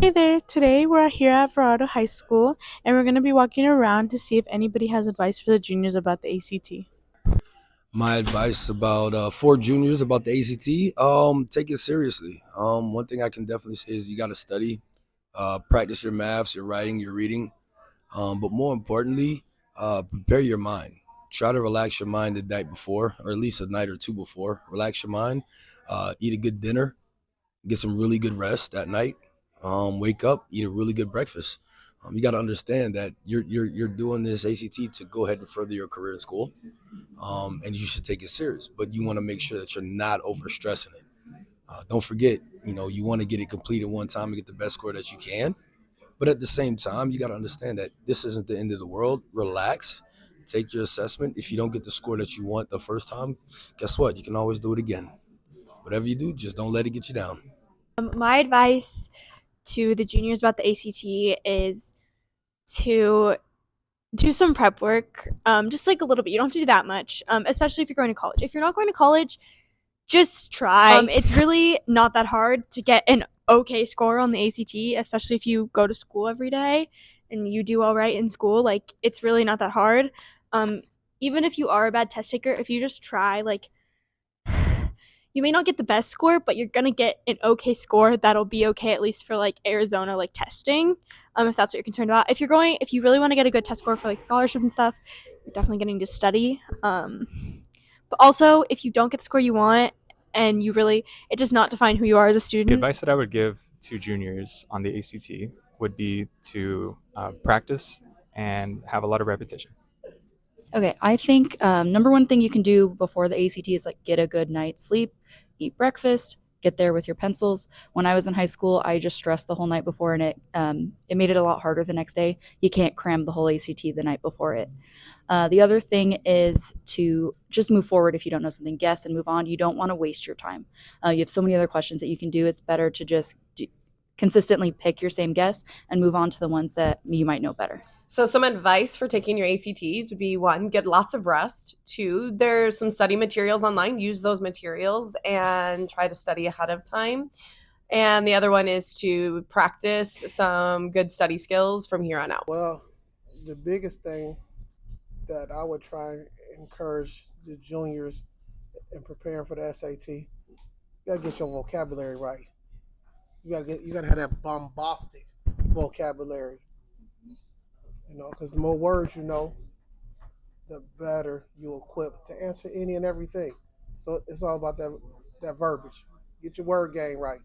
Hey there, today we're here at Verado High School and we're going to be walking around to see if anybody has advice for the juniors about the ACT. My advice about for juniors about the ACT, take it seriously. One thing I can definitely say is you got to study, practice your maths, your writing, your reading, but more importantly, prepare your mind. Try to relax your mind the night before, or at least a night or two before. Relax your mind, eat a good dinner, get some really good rest that night. Wake up, eat a really good breakfast. You got to understand that you're doing this ACT to go ahead and further your career in school, and you should take it serious. But you want to make sure that you're not overstressing it. Don't forget, you want to get it completed one time and get the best score that you can. But at the same time, you got to understand that this isn't the end of the world. Relax, take your assessment. If you don't get the score that you want the first time, guess what? You can always do it again. Whatever you do, just don't let it get you down. My advice to the juniors about the ACT is to do some prep work, just like a little bit. You don't have to do that much, especially if you're going to college. If you're not going to college, just try. It's really not that hard to get an okay score on the ACT, especially if you go to school every day and you do all right in school. Like, it's really not that hard. Um, Even if you are a bad test taker, if you just try, like, you may not get the best score, but you're gonna get an okay score that'll be okay at least for like Arizona like testing. If that's what you're concerned about. If you really want to get a good test score for like scholarship and stuff, you're definitely getting to study. But also, if you don't get the score you want, and it does not define who you are as a The student. advice that I would give to juniors on the ACT would be to practice and have a lot of repetition. Okay, I think number one thing you can do before the ACT is like get a good night's sleep, eat breakfast, get there with your pencils. When I was in high school, I just stressed the whole night before, and it made it a lot harder the next day. You can't cram the whole ACT the night before it. The other thing is to just move forward. If you don't know something, guess and move on. You don't want to waste your time. You have so many other questions that you can do. It's better to just consistently pick your same guess and move on to the ones that you might know better. So, some advice for taking your ACTs would be one, get lots of rest. Two, there's some study materials online. Use those materials and try to study ahead of time. And the other one is to practice some good study skills from here on out. Well, the biggest thing that I would try and encourage the juniors in preparing for the SAT, you gotta get your vocabulary right. You gotta have that bombastic vocabulary. Because the more words you know, the better you're equipped to answer any and everything. So it's all about that verbiage. Get your word game right.